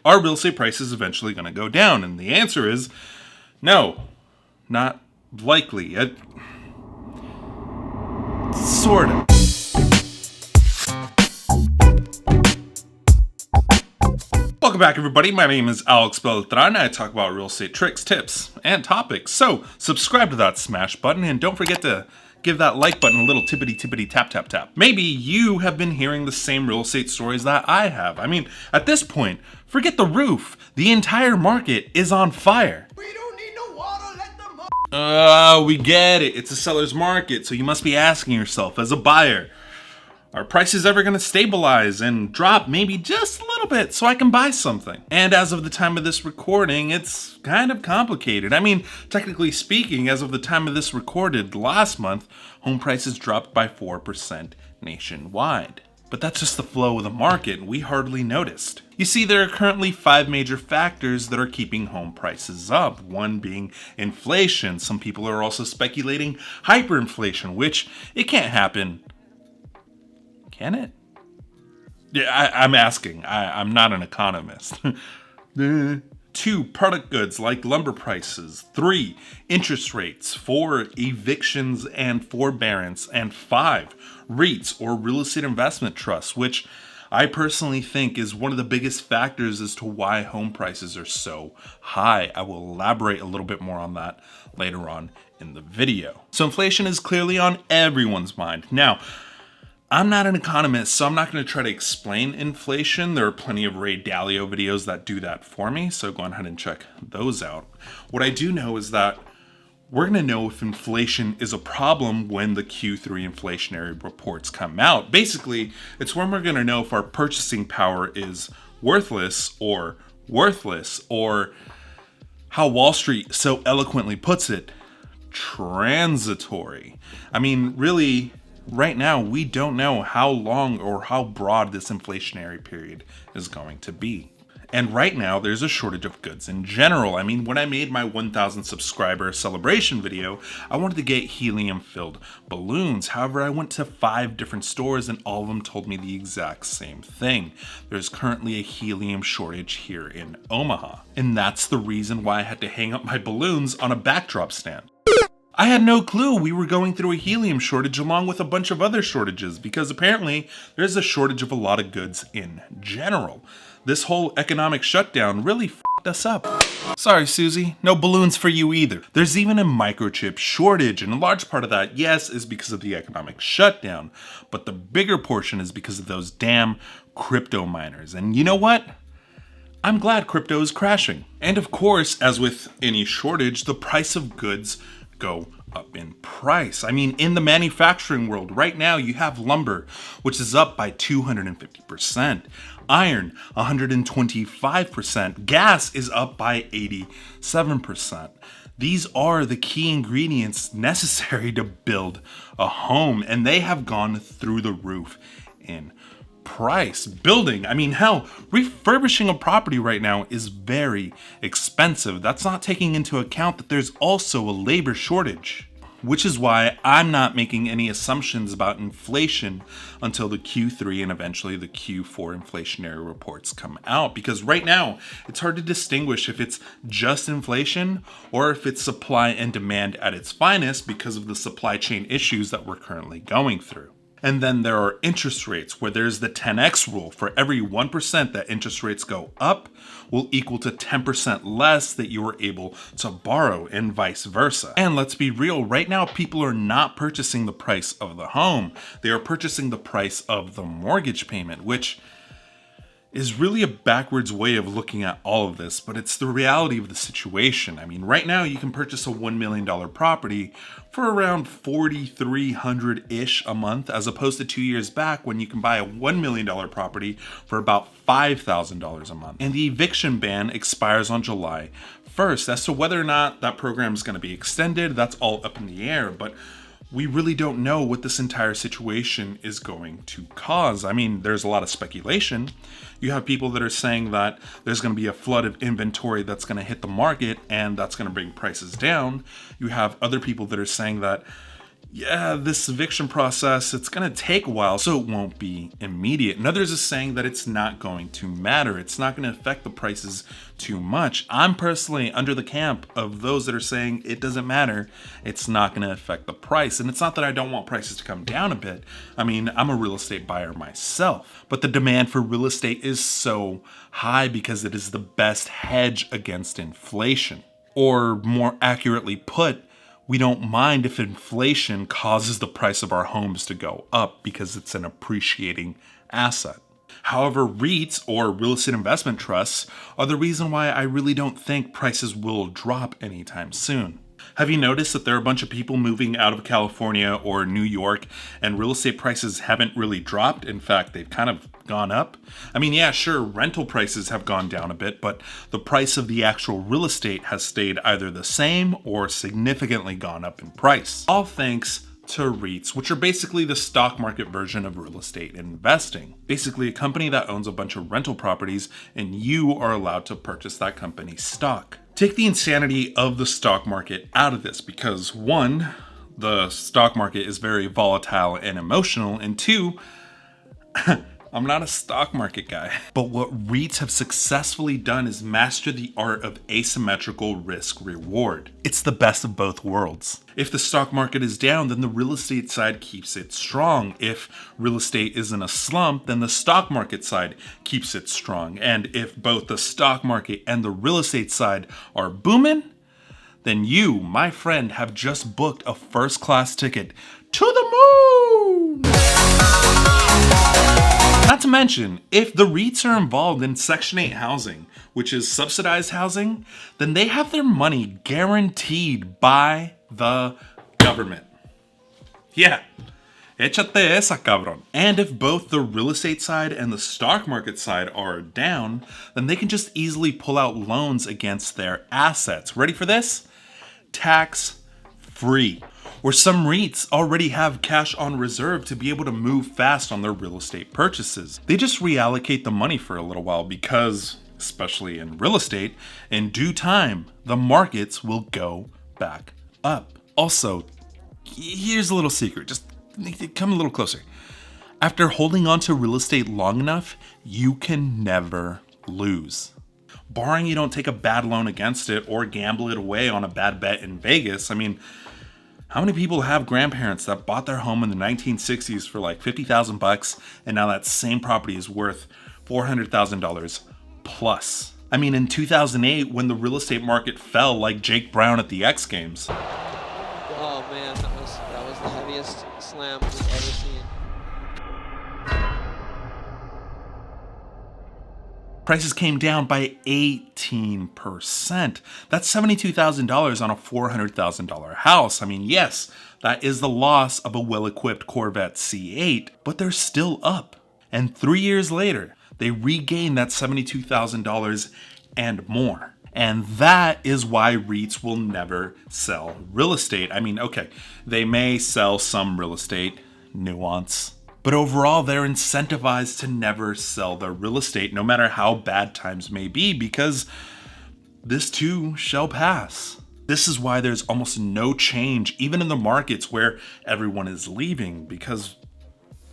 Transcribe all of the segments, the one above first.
are real estate prices eventually going to go down? And the answer is no, not likely. Sort of. Welcome back, everybody. My name is AlexBeltran. I talk about real estate tricks, tips, and topics. So subscribe to that smash button and don't forget to give that like button a little tippity tap tap tap. Maybe you have been hearing the same real estate stories that I have. I mean, at this point, forget the roof. The entire market is on fire. We don't need no water, let them We get it. It's a seller's market, so you must be asking yourself as a buyer, are prices ever going to stabilize and drop maybe just a little bit so I can buy something? And as of the time of this recording, it's kind of complicated. I mean, technically speaking, as of the time of this recorded last month, home prices dropped by 4% nationwide. But that's just the flow of the market, and we hardly noticed. You see, there are currently 5 major factors that are keeping home prices up. One being inflation. Some people are also speculating hyperinflation, which it can't happen. Can it? Yeah, I'm asking. I'm not an economist. 2, product goods like lumber prices. 3, interest rates. 4, evictions and forbearance. And 5, REITs or real estate investment trusts, which I personally think is one of the biggest factors as to why home prices are so high. I will elaborate a little bit more on that later on in the video. So inflation is clearly on everyone's mind. Now, I'm not an economist, so I'm not going to try to explain inflation. There are plenty of Ray Dalio videos that do that for me, so go ahead and check those out. What I do know is that we're going to know if inflation is a problem when the Q3 inflationary reports come out. Basically, it's when we're going to know if our purchasing power is worthless, or how Wall Street so eloquently puts it, transitory. I mean, really, right now, we don't know how long or how broad this inflationary period is going to be. And right now, there's a shortage of goods in general. I mean, when I made my 1,000 subscriber celebration video, I wanted to get helium-filled balloons. However, I went to 5 different stores and all of them told me the exact same thing. There's currently a helium shortage here in Omaha. And that's the reason why I had to hang up my balloons on a backdrop stand. I had no clue we were going through a helium shortage along with a bunch of other shortages, because apparently there's a shortage of a lot of goods in general. This whole economic shutdown really f***ed us up. Sorry, Susie, no balloons for you either. There's even a microchip shortage, and a large part of that, yes, is because of the economic shutdown, but the bigger portion is because of those damn crypto miners. And you know what? I'm glad crypto is crashing. And of course, as with any shortage, the price of goods go up in price. I mean, in the manufacturing world right now, you have lumber, which is up by 250%, iron 125%, gas is up by 87%. These are the key ingredients necessary to build a home, and they have gone through the roof in price. Building, I mean, hell, refurbishing a property right now is very expensive. That's not taking into account that there's also a labor shortage, which is why I'm not making any assumptions about inflation until the Q3 and eventually the Q4 inflationary reports come out, because right now it's hard to distinguish if it's just inflation or if it's supply and demand at its finest because of the supply chain issues that we're currently going through. And then there are interest rates, where there's the 10x rule. For every 1% that interest rates go up will equal to 10% less that you were able to borrow, and vice versa. And let's be real, right now people are not purchasing the price of the home. They are purchasing the price of the mortgage payment, which is really a backwards way of looking at all of this, but it's the reality of the situation. I mean, right now you can purchase a $1 million property for around $4,300-ish a month, as opposed to 2 years back when you can buy a $1 million property for about $5,000 a month. And the eviction ban expires on July 1st. As to whether or not that program is going to be extended, that's all up in the air, but we really don't know what this entire situation is going to cause. I mean, there's a lot of speculation. You have people that are saying that there's going to be a flood of inventory that's going to hit the market and that's going to bring prices down. You have other people that are saying that yeah, this eviction process, it's gonna take a while, so it won't be immediate. And others are saying that it's not going to matter. It's not gonna affect the prices too much. I'm personally under the camp of those that are saying it doesn't matter. It's not gonna affect the price. And it's not that I don't want prices to come down a bit. I mean, I'm a real estate buyer myself, but the demand for real estate is so high because it is the best hedge against inflation. Or more accurately put, we don't mind if inflation causes the price of our homes to go up because it's an appreciating asset. However, REITs or real estate investment trusts are the reason why I really don't think prices will drop anytime soon. Have you noticed that there are a bunch of people moving out of California or New York and real estate prices haven't really dropped? In fact, they've kind of gone up. I mean, yeah, sure, rental prices have gone down a bit, but the price of the actual real estate has stayed either the same or significantly gone up in price. All thanks to REITs, which are basically the stock market version of real estate investing. Basically, a company that owns a bunch of rental properties and you are allowed to purchase that company's stock. Take the insanity of the stock market out of this because one, the stock market is very volatile and emotional, and two, I'm not a stock market guy. But what REITs have successfully done is master the art of asymmetrical risk reward. It's the best of both worlds. If the stock market is down, then the real estate side keeps it strong. If real estate is in a slump, then the stock market side keeps it strong. And if both the stock market and the real estate side are booming, then you, my friend, have just booked a first-class ticket to the moon! Not to mention, if the REITs are involved in Section 8 housing, which is subsidized housing, then they have their money guaranteed by the government. Yeah, échate esa, cabrón. And if both the real estate side and the stock market side are down, then they can just easily pull out loans against their assets. Ready for this? Tax free. Or some REITs already have cash on reserve to be able to move fast on their real estate purchases. They just reallocate the money for a little while because, especially in real estate, in due time, the markets will go back up. Also, here's a little secret. Just come a little closer. After holding on to real estate long enough, you can never lose. Barring you don't take a bad loan against it or gamble it away on a bad bet in Vegas. I mean, how many people have grandparents that bought their home in the 1960s for like $50,000 and now that same property is worth $400,000 plus? I mean, in 2008, when the real estate market fell like Jake Brown at the X Games. Oh man, that was the heaviest slam we've ever seen. Prices came down by 18%. That's $72,000 on a $400,000 house. I mean, yes, that is the loss of a well-equipped Corvette C8, but they're still up. And 3 years later, they regained that $72,000 and more. And that is why REITs will never sell real estate. I mean, okay, they may sell some real estate, nuance. But overall, they're incentivized to never sell their real estate, no matter how bad times may be, because this too shall pass. This is why there's almost no change, even in the markets where everyone is leaving, because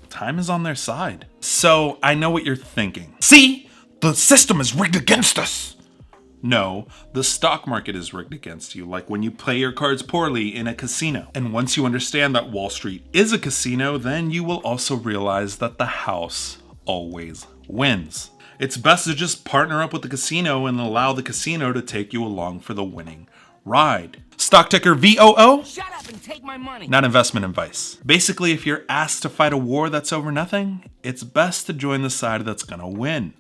time is on their side. So I know what you're thinking. See, the system is rigged against us. No, the stock market is rigged against you, like when you play your cards poorly in a casino. And once you understand that Wall Street is a casino, then you will also realize that the house always wins. It's best to just partner up with the casino and allow the casino to take you along for the winning ride. Stock ticker VOO? Shut up and take my money. Not investment advice. Basically, if you're asked to fight a war that's over nothing, it's best to join the side that's gonna win.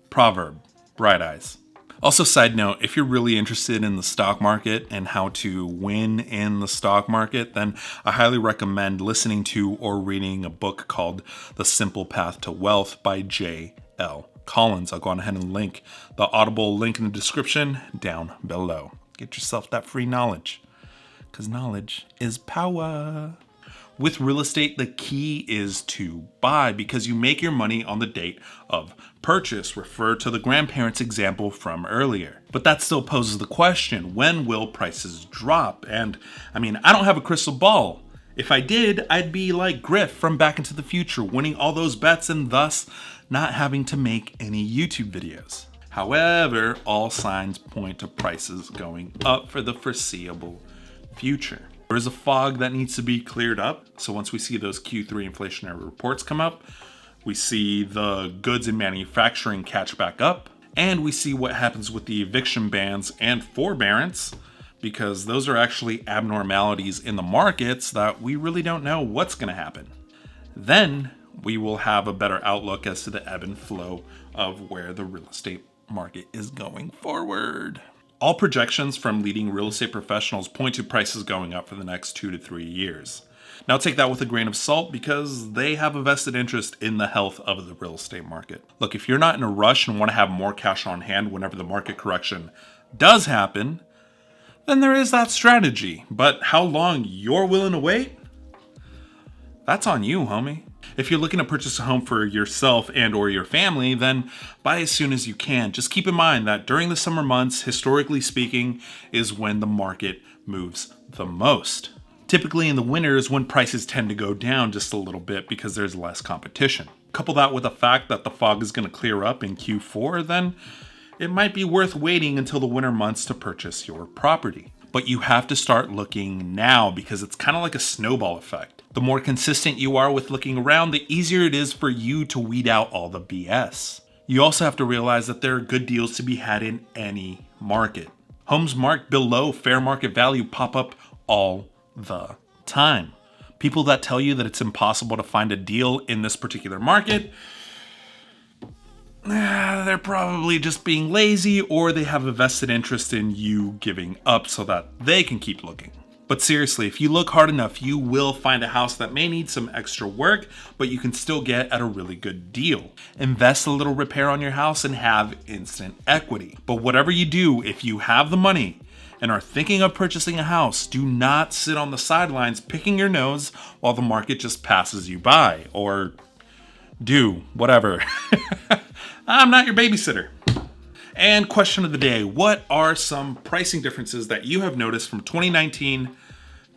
Proverb, bright eyes. Also, side note, if you're really interested in the stock market and how to win in the stock market, then I highly recommend listening to or reading a book called The Simple Path to Wealth by J.L. Collins. I'll go on ahead and link the Audible link in the description down below. Get yourself that free knowledge, because knowledge is power. With real estate, the key is to buy because you make your money on the date of purchase. Refer to the grandparents example from earlier. But that still poses the question, when will prices drop? And I mean, I don't have a crystal ball. If I did, I'd be like Griff from Back into the Future, winning all those bets and thus not having to make any YouTube videos. However, all signs point to prices going up for the foreseeable future. There is a fog that needs to be cleared up. So once we see those Q3 inflationary reports come up, we see the goods and manufacturing catch back up, and we see what happens with the eviction bans and forbearance, because those are actually abnormalities in the markets that we really don't know what's going to happen. Then we will have a better outlook as to the ebb and flow of where the real estate market is going forward. All projections from leading real estate professionals point to prices going up for the next 2 to 3 years. Now take that with a grain of salt because they have a vested interest in the health of the real estate market. Look, if you're not in a rush and want to have more cash on hand whenever the market correction does happen, then there is that strategy. But how long you're willing to wait? That's on you, homie. If you're looking to purchase a home for yourself and or your family, then buy as soon as you can. Just keep in mind that during the summer months, historically speaking, is when the market moves the most. Typically in the winter is when prices tend to go down just a little bit because there's less competition. Couple that with the fact that the fog is going to clear up in Q4, then it might be worth waiting until the winter months to purchase your property. But you have to start looking now because it's kind of like a snowball effect. The more consistent you are with looking around, the easier it is for you to weed out all the BS. You also have to realize that there are good deals to be had in any market. Homes marked below fair market value pop up all the time. People that tell you that it's impossible to find a deal in this particular market, they're probably just being lazy, or they have a vested interest in you giving up so that they can keep looking. But seriously, if you look hard enough, you will find a house that may need some extra work, but you can still get at a really good deal. Invest a little repair on your house and have instant equity. But whatever you do, if you have the money and are thinking of purchasing a house, do not sit on the sidelines picking your nose while the market just passes you by, or do whatever. I'm not your babysitter. And question of the day, what are some pricing differences that you have noticed from 2019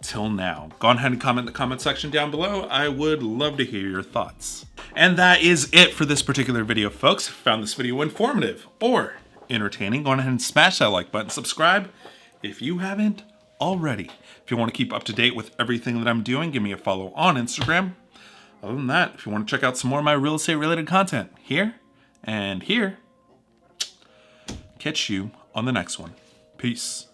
till now? Go ahead and comment in the comment section down below. I would love to hear your thoughts. And that is it for this particular video, folks. If you found this video informative or entertaining, go ahead and smash that like button, subscribe if you haven't already. If you want to keep up to date with everything that I'm doing, give me a follow on Instagram. Other than that, if you want to check out some more of my real estate related content here and here, catch you on the next one. Peace.